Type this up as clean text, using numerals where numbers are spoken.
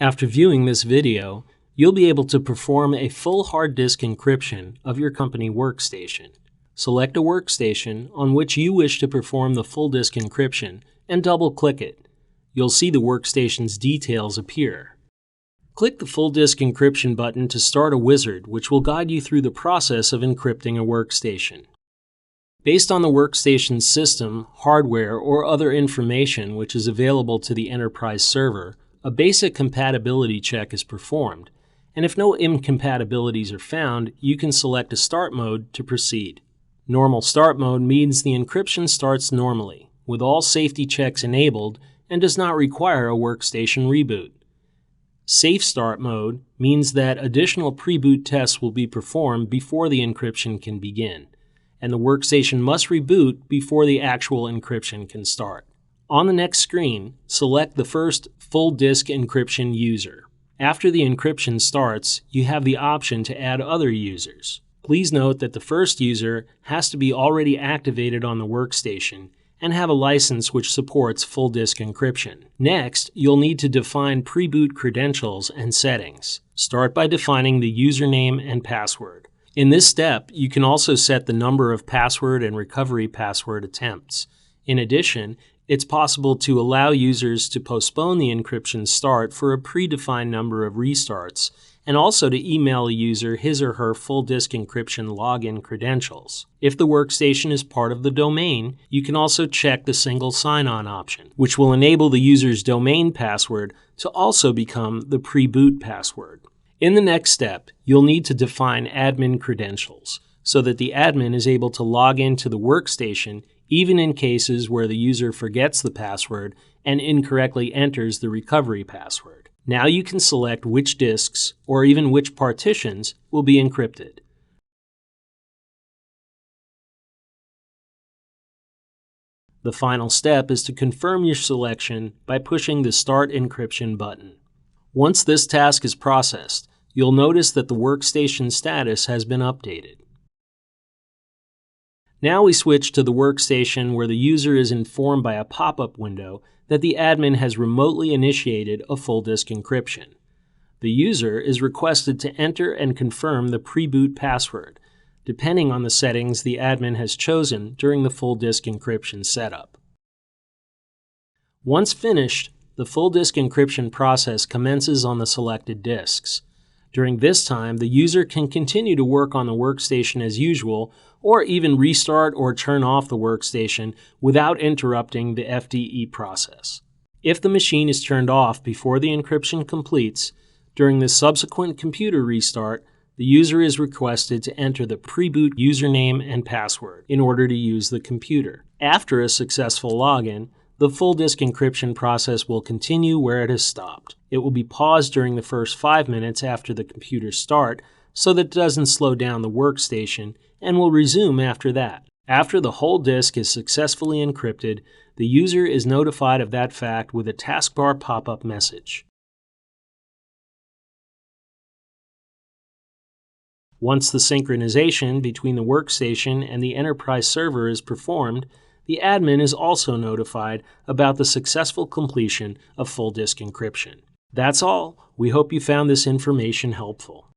After viewing this video, you'll be able to perform a full hard disk encryption of your company workstation. Select a workstation on which you wish to perform the full disk encryption and double-click it. You'll see the workstation's details appear. Click the Full Disk Encryption button to start a wizard, which will guide you through the process of encrypting a workstation. Based on the workstation's system, hardware, or other information which is available to the enterprise server, a basic compatibility check is performed, and if no incompatibilities are found, you can select a start mode to proceed. Normal start mode means the encryption starts normally, with all safety checks enabled, and does not require a workstation reboot. Safe Start mode means that additional pre-boot tests will be performed before the encryption can begin, and the workstation must reboot before the actual encryption can start. On the next screen, select the first full disk encryption user. After the encryption starts, you have the option to add other users. Please note that the first user has to be already activated on the workstation and have a license which supports full disk encryption. Next, you'll need to define pre-boot credentials and settings. Start by defining the username and password. In this step, you can also set the number of password and recovery password attempts. In addition, it's possible to allow users to postpone the encryption start for a predefined number of restarts, and also to email a user his or her full disk encryption login credentials. If the workstation is part of the domain, you can also check the single sign-on option, which will enable the user's domain password to also become the pre-boot password. In the next step, you'll need to define admin credentials so that the admin is able to log into the workstation even in cases where the user forgets the password and incorrectly enters the recovery password. Now you can select which disks, or even which partitions, will be encrypted. The final step is to confirm your selection by pushing the Start Encryption button. Once this task is processed, you'll notice that the workstation status has been updated. Now we switch to the workstation where the user is informed by a pop-up window that the admin has remotely initiated a full disk encryption. The user is requested to enter and confirm the pre-boot password, depending on the settings the admin has chosen during the full disk encryption setup. Once finished, the full disk encryption process commences on the selected disks. During this time, the user can continue to work on the workstation as usual, or even restart or turn off the workstation without interrupting the FDE process. If the machine is turned off before the encryption completes, during the subsequent computer restart, the user is requested to enter the pre-boot username and password in order to use the computer. After a successful login, the full disk encryption process will continue where it has stopped. It will be paused during the first 5 minutes after the computer start so that it doesn't slow down the workstation, and will resume after that. After the whole disk is successfully encrypted, the user is notified of that fact with a taskbar pop-up message. Once the synchronization between the workstation and the enterprise server is performed, the admin is also notified about the successful completion of full disk encryption. That's all. We hope you found this information helpful.